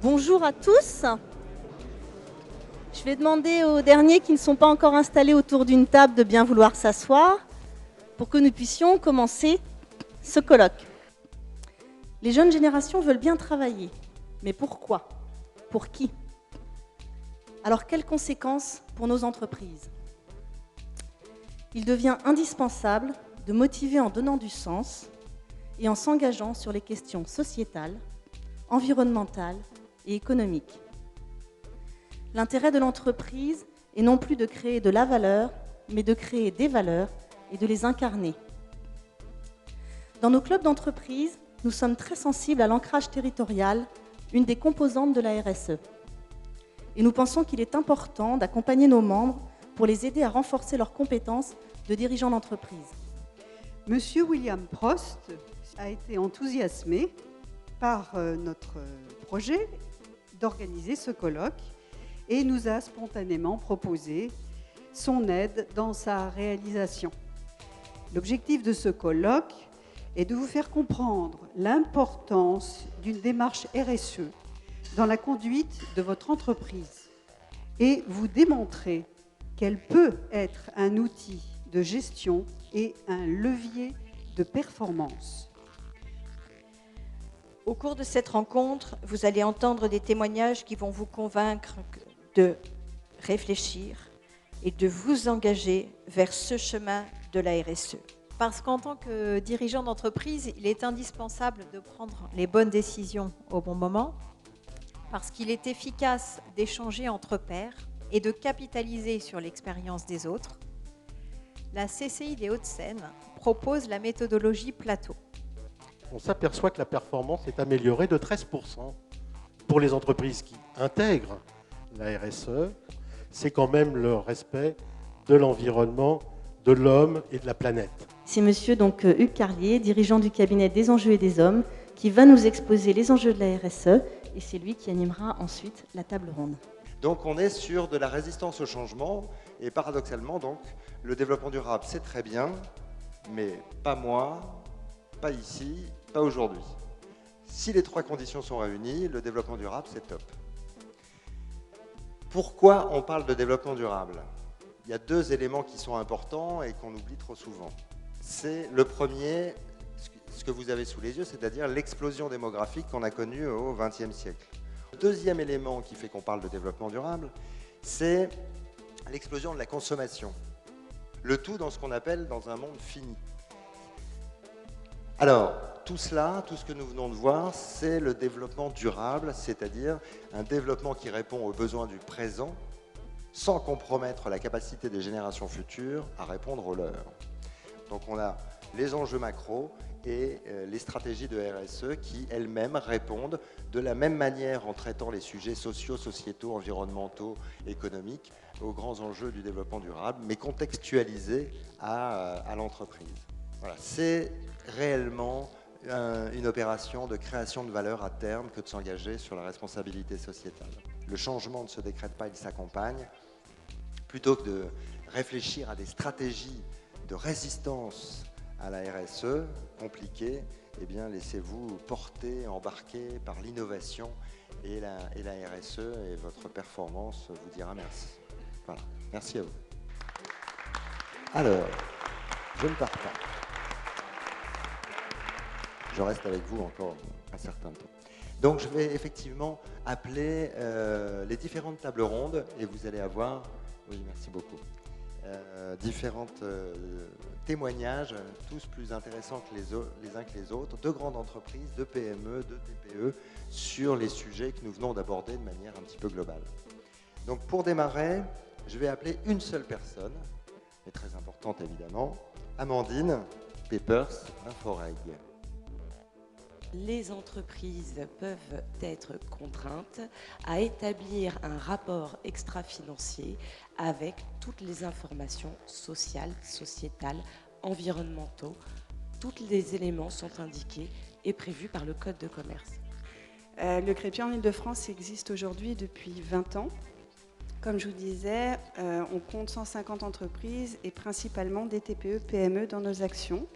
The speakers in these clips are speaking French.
Bonjour à tous. Je vais demander aux derniers qui ne sont pas encore installés autour d'une table de bien vouloir s'asseoir pour que nous puissions commencer ce colloque. Les jeunes générations veulent bien travailler, mais pourquoi? Pour qui? Alors quelles conséquences pour nos entreprises? Il devient indispensable de motiver en donnant du sens et en s'engageant sur les questions sociétales, environnementales et économiques. L'intérêt de l'entreprise est non plus de créer de la valeur, mais de créer des valeurs et de les incarner. Dans nos clubs d'entreprise, nous sommes très sensibles à l'ancrage territorial, une des composantes de la RSE. Et nous pensons qu'il est important d'accompagner nos membres pour les aider à renforcer leurs compétences de dirigeants d'entreprise. Monsieur William Prost a été enthousiasmé par notre projet d'organiser ce colloque et nous a spontanément proposé son aide dans sa réalisation. L'objectif de ce colloque est de vous faire comprendre l'importance d'une démarche RSE dans la conduite de votre entreprise et vous démontrer qu'elle peut être un outil de gestion et un levier de performance. Au cours de cette rencontre, vous allez entendre des témoignages qui vont vous convaincre de réfléchir et de vous engager vers ce chemin de la RSE. Parce qu'en tant que dirigeant d'entreprise, il est indispensable de prendre les bonnes décisions au bon moment, parce qu'il est efficace d'échanger entre pairs et de capitaliser sur l'expérience des autres. La CCI des Hauts-de-Seine propose la méthodologie Plateau. On s'aperçoit que la performance est améliorée de 13% pour les entreprises qui intègrent la RSE. C'est quand même le respect de l'environnement, de l'homme et de la planète. C'est monsieur Hugues Carlier, dirigeant du cabinet des enjeux et des hommes, qui va nous exposer les enjeux de la RSE et c'est lui qui animera ensuite la table ronde. Donc on est sur de la résistance au changement et paradoxalement donc le développement durable c'est très bien, mais pas moi, pas ici, pas aujourd'hui. Si les trois conditions sont réunies, le développement durable c'est top. Pourquoi on parle de développement durable? Il y a deux éléments qui sont importants et qu'on oublie trop souvent. C'est le premier, ce que vous avez sous les yeux, c'est-à-dire l'explosion démographique qu'on a connue au XXe siècle. Le deuxième élément qui fait qu'on parle de développement durable, c'est l'explosion de la consommation. Le tout dans ce qu'on appelle dans un monde fini. Alors, tout cela, tout ce que nous venons de voir, c'est le développement durable, c'est-à-dire un développement qui répond aux besoins du présent sans compromettre la capacité des générations futures à répondre aux leurs. Donc on a les enjeux macro et les stratégies de RSE qui elles-mêmes répondent de la même manière en traitant les sujets sociaux, sociétaux, environnementaux, économiques aux grands enjeux du développement durable, mais contextualisés à l'entreprise. Voilà, c'est réellement une opération de création de valeur à terme que de s'engager sur la responsabilité sociétale. Le changement ne se décrète pas, il s'accompagne. Plutôt que de réfléchir à des stratégies de résistance à la RSE compliquées, eh bien laissez-vous porter, embarquer par l'innovation et la RSE et votre performance vous dira merci. Voilà, merci à vous. Alors, je ne pars pas. Je reste avec vous encore un certain temps. Donc je vais effectivement appeler les différentes tables rondes et vous allez avoir, oui merci beaucoup, différents témoignages, tous plus intéressants que les uns que les autres, de grandes entreprises, de PME, de TPE, sur les sujets que nous venons d'aborder de manière un petit peu globale. Donc pour démarrer, je vais appeler une seule personne, mais très importante évidemment, Amandine Peppers Inforeg. Les entreprises peuvent être contraintes à établir un rapport extra-financier avec toutes les informations sociales, sociétales, environnementaux. Tous les éléments sont indiqués et prévus par le Code de commerce. Le CREPI en Ile-de-France existe aujourd'hui depuis 20 ans. Comme je vous disais, on compte 150 entreprises et principalement des TPE, PME dans nos actions,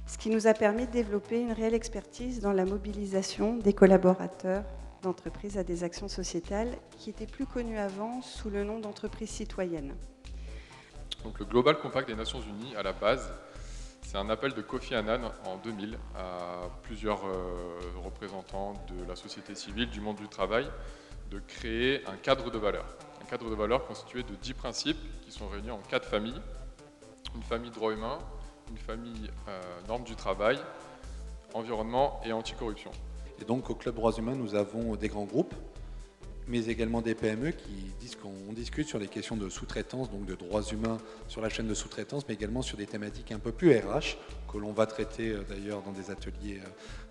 ce qui nous a permis de développer une réelle expertise dans la mobilisation des collaborateurs d'entreprise à des actions sociétales qui était plus connu avant sous le nom d'entreprise citoyenne. Donc le Global Compact des Nations Unies, à la base, c'est un appel de Kofi Annan en 2000 à plusieurs représentants de la société civile, du monde du travail, de créer un cadre de valeurs. Un cadre de valeurs constitué de 10 principes qui sont réunis en 4 familles. Une famille droits humains, une famille normes du travail, environnement et anticorruption. Et donc au Club Droits Humains, nous avons des grands groupes, mais également des PME qui disent qu'on discute sur les questions de sous-traitance, donc de droits humains sur la chaîne de sous-traitance, mais également sur des thématiques un peu plus RH, que l'on va traiter d'ailleurs dans des ateliers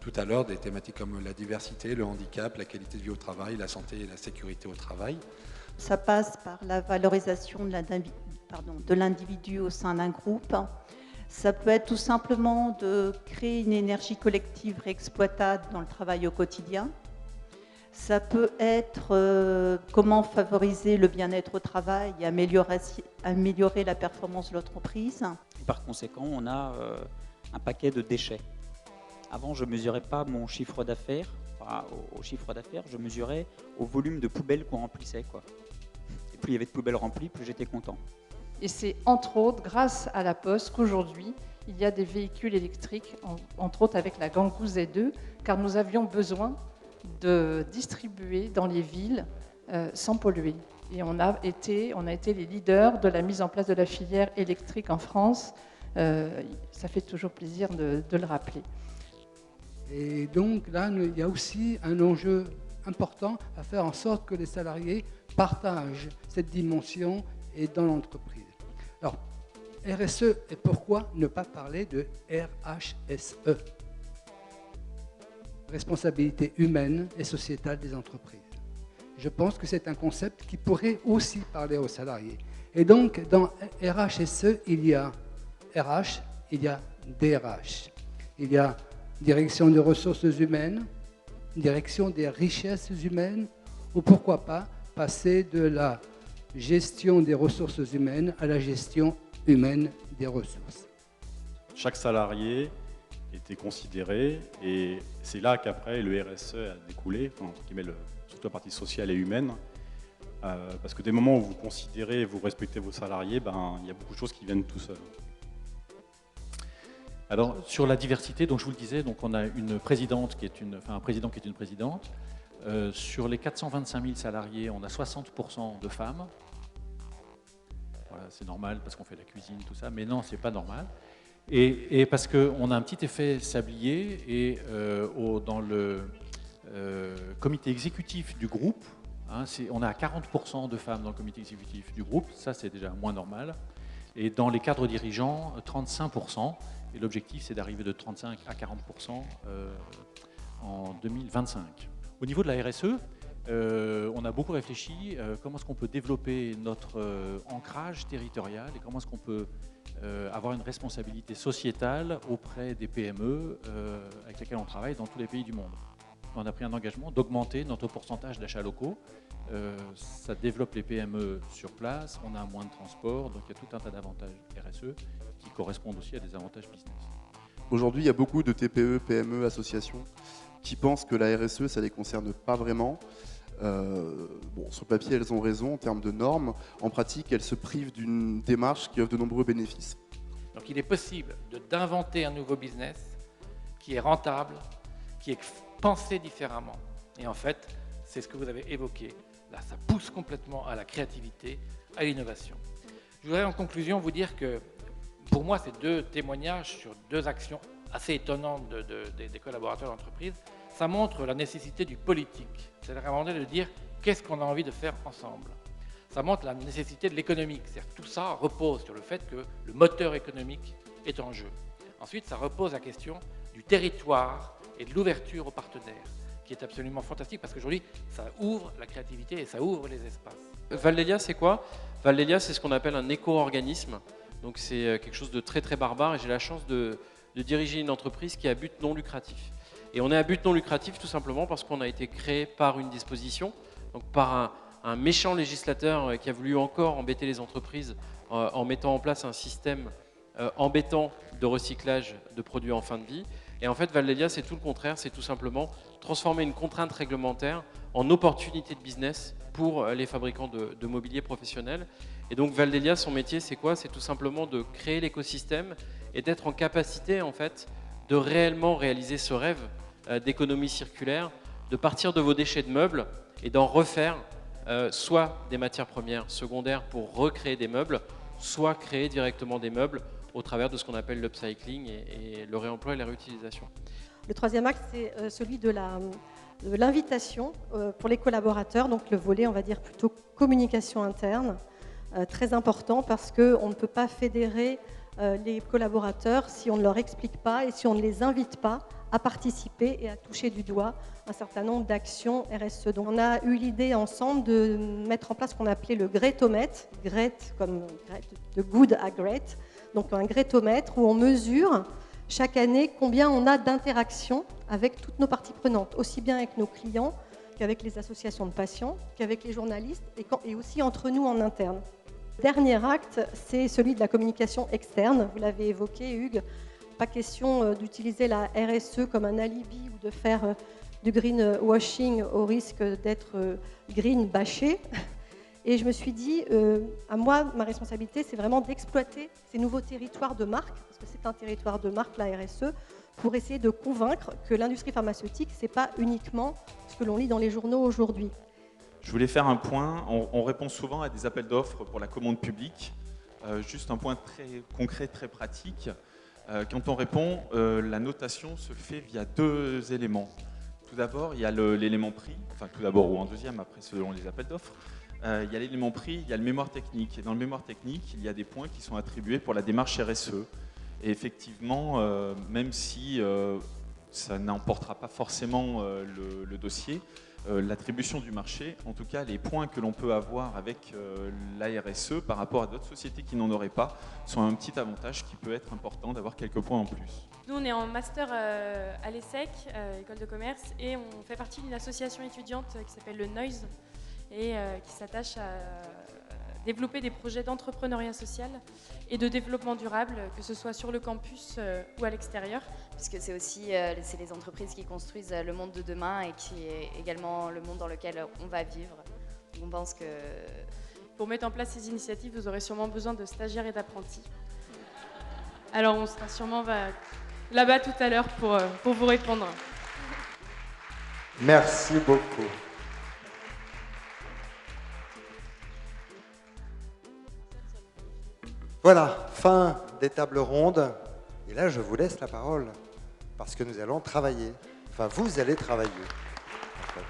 tout à l'heure, des thématiques comme la diversité, le handicap, la qualité de vie au travail, la santé et la sécurité au travail. Ça passe par la valorisation de l'individu au sein d'un groupe. Ça peut être tout simplement de créer une énergie collective réexploitable dans le travail au quotidien. Ça peut être comment favoriser le bien-être au travail et améliorer la performance de l'entreprise. Par conséquent, on a un paquet de déchets. Avant, je ne mesurais pas mon chiffre d'affaires, au chiffre d'affaires, je mesurais au volume de poubelles qu'on remplissait, quoi. Et plus il y avait de poubelles remplies, plus j'étais content. Et c'est entre autres grâce à la Poste qu'aujourd'hui, il y a des véhicules électriques, entre autres avec la Kangoo Z2, car nous avions besoin de distribuer dans les villes sans polluer. Et on a été les leaders de la mise en place de la filière électrique en France. Ça fait toujours plaisir de le rappeler. Et donc là, il y a aussi un enjeu important à faire en sorte que les salariés partagent cette dimension et dans l'entreprise. Alors, RSE, et pourquoi ne pas parler de RHSE ? Responsabilité humaine et sociétale des entreprises. Je pense que c'est un concept qui pourrait aussi parler aux salariés. Et donc, dans RHSE, il y a RH, il y a DRH. Il y a direction des ressources humaines, direction des richesses humaines, ou pourquoi pas passer de la gestion des ressources humaines à la gestion humaine des ressources. Chaque salarié était considéré et c'est là qu'après le RSE a découlé, entre guillemets, surtout la partie sociale et humaine, parce que des moments où vous considérez et vous respectez vos salariés, il y a beaucoup de choses qui viennent tout seuls. Alors sur la diversité, donc je vous le disais, donc on a une présidente qui est un président qui est une présidente. Sur les 425 000 salariés, on a 60% de femmes. Voilà, c'est normal parce qu'on fait la cuisine, tout ça, mais non, c'est pas normal. Et parce qu'on a un petit effet sablier et dans le comité exécutif du groupe, on a 40% de femmes dans le comité exécutif du groupe, ça c'est déjà moins normal. Et dans les cadres dirigeants, 35%. Et l'objectif, c'est d'arriver de 35 à 40% en 2025. Au niveau de la RSE, on a beaucoup réfléchi comment est-ce qu'on peut développer notre ancrage territorial et comment est-ce qu'on peut avoir une responsabilité sociétale auprès des PME avec lesquelles on travaille dans tous les pays du monde. On a pris un engagement d'augmenter notre pourcentage d'achats locaux. Ça développe les PME sur place, on a moins de transport, donc il y a tout un tas d'avantages RSE qui correspondent aussi à des avantages business. Aujourd'hui, il y a beaucoup de TPE, PME, associations qui pensent que la RSE, ça ne les concerne pas vraiment. Sur papier, elles ont raison en termes de normes. En pratique, elles se privent d'une démarche qui offre de nombreux bénéfices. Donc il est possible d'inventer un nouveau business qui est rentable, qui est pensé différemment. Et en fait, c'est ce que vous avez évoqué. Là, ça pousse complètement à la créativité, à l'innovation. Je voudrais en conclusion vous dire que pour moi, ces deux témoignages sur deux actions assez étonnantes des collaborateurs d'entreprise, ça montre la nécessité du politique. C'est-à-dire à un moment donné de dire qu'est-ce qu'on a envie de faire ensemble. Ça montre la nécessité de l'économique. C'est-à-dire que tout ça repose sur le fait que le moteur économique est en jeu. Ensuite, ça repose la question du territoire et de l'ouverture aux partenaires, qui est absolument fantastique parce qu'aujourd'hui, ça ouvre la créativité et ça ouvre les espaces. Valdelia, c'est quoi? Valdelia, c'est ce qu'on appelle un éco-organisme. Donc c'est quelque chose de très très barbare et j'ai la chance de diriger une entreprise qui est à but non lucratif. Et on est à but non lucratif tout simplement parce qu'on a été créé par une disposition, donc par un méchant législateur qui a voulu encore embêter les entreprises en mettant en place un système embêtant de recyclage de produits en fin de vie. Et en fait, Valdelia, c'est tout le contraire, c'est tout simplement transformer une contrainte réglementaire en opportunité de business pour les fabricants de mobilier professionnel. Et donc Valdelia, son métier, c'est quoi? C'est tout simplement de créer l'écosystème et d'être en capacité, en fait, de réellement réaliser ce rêve d'économie circulaire, de partir de vos déchets de meubles et d'en refaire soit des matières premières secondaires pour recréer des meubles, soit créer directement des meubles au travers de ce qu'on appelle l'upcycling et le réemploi et la réutilisation. Le troisième axe, c'est celui de l'invitation pour les collaborateurs, donc le volet, on va dire, plutôt communication interne, très important parce qu'on ne peut pas fédérer les collaborateurs si on ne leur explique pas et si on ne les invite pas à participer et à toucher du doigt un certain nombre d'actions RSE. Donc on a eu l'idée ensemble de mettre en place ce qu'on appelait le grétomètre, Grét comme de good à great, donc un grétomètre où on mesure chaque année combien on a d'interactions avec toutes nos parties prenantes, aussi bien avec nos clients qu'avec les associations de patients, qu'avec les journalistes et aussi entre nous en interne. Le dernier acte, c'est celui de la communication externe. Vous l'avez évoqué, Hugues. Pas question d'utiliser la RSE comme un alibi ou de faire du greenwashing au risque d'être green bashé. Et je me suis dit, à moi, ma responsabilité, c'est vraiment d'exploiter ces nouveaux territoires de marque, parce que c'est un territoire de marque, la RSE, pour essayer de convaincre que l'industrie pharmaceutique, ce n'est pas uniquement ce que l'on lit dans les journaux aujourd'hui. Je voulais faire un point. On répond souvent à des appels d'offres pour la commande publique. Juste un point très concret, très pratique. Quand on répond, la notation se fait via deux éléments. Tout d'abord, il y a l'élément prix, enfin tout d'abord ou en deuxième, après selon les appels d'offres. Il y a l'élément prix, il y a le mémoire technique. Et dans le mémoire technique, il y a des points qui sont attribués pour la démarche RSE. Et effectivement, même si ça n'emportera pas forcément le dossier, l'attribution du marché, en tout cas les points que l'on peut avoir avec la RSE par rapport à d'autres sociétés qui n'en auraient pas, sont un petit avantage qui peut être important d'avoir quelques points en plus. Nous, on est en master à l'ESSEC, école de commerce, et on fait partie d'une association étudiante qui s'appelle le Noise et qui s'attache à développer des projets d'entrepreneuriat social et de développement durable, que ce soit sur le campus ou à l'extérieur. Puisque c'est aussi c'est les entreprises qui construisent le monde de demain et qui est également le monde dans lequel on va vivre. Donc on pense que... Pour mettre en place ces initiatives, vous aurez sûrement besoin de stagiaires et d'apprentis. Alors on sera sûrement là-bas tout à l'heure pour vous répondre. Merci beaucoup. Voilà, fin des tables rondes. Et là, je vous laisse la parole, parce que nous allons travailler. Enfin, vous allez travailler. En fait.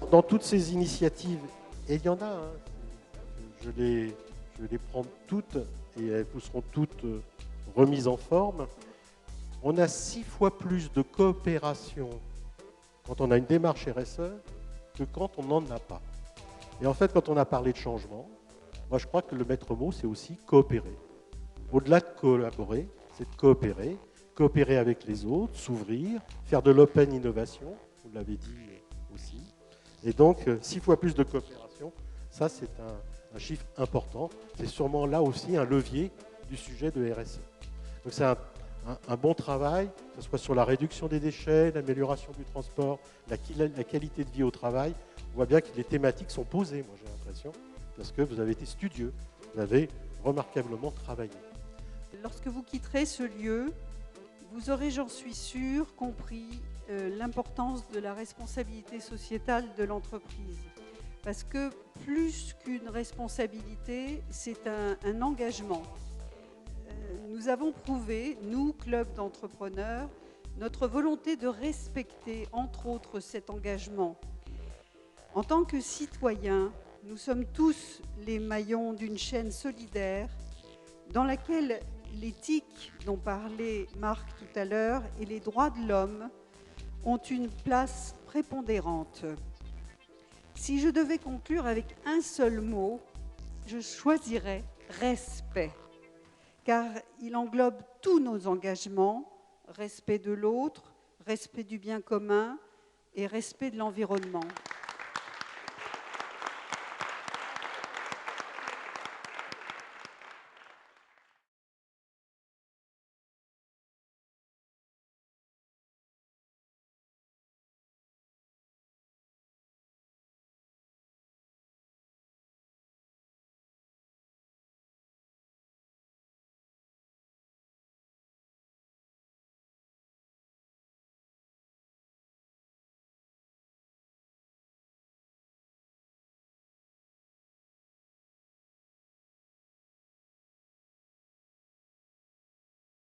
Dans toutes ces initiatives, et il y en a, hein, je les prends toutes, et elles vous seront toutes remises en forme. On a 6 fois plus de coopération quand on a une démarche RSE que quand on n'en a pas. Et en fait, quand on a parlé de changement, moi je crois que le maître mot, c'est aussi coopérer. Au-delà de collaborer, c'est de coopérer. Coopérer avec les autres, s'ouvrir, faire de l'open innovation, vous l'avez dit aussi. Et donc, 6 fois plus de coopération, ça c'est un chiffre important. C'est sûrement là aussi un levier du sujet de RSE. Donc c'est un bon travail, que ce soit sur la réduction des déchets, l'amélioration du transport, la qualité de vie au travail. On voit bien que les thématiques sont posées, moi j'ai l'impression, parce que vous avez été studieux, vous avez remarquablement travaillé. Lorsque vous quitterez ce lieu, vous aurez, j'en suis sûre, compris l'importance de la responsabilité sociétale de l'entreprise. Parce que plus qu'une responsabilité, c'est un engagement. Nous avons prouvé, nous, club d'entrepreneurs, notre volonté de respecter, entre autres, cet engagement. En tant que citoyens, nous sommes tous les maillons d'une chaîne solidaire dans laquelle l'éthique dont parlait Marc tout à l'heure et les droits de l'homme ont une place prépondérante. Si je devais conclure avec un seul mot, je choisirais respect, car il englobe tous nos engagements, respect de l'autre, respect du bien commun et respect de l'environnement.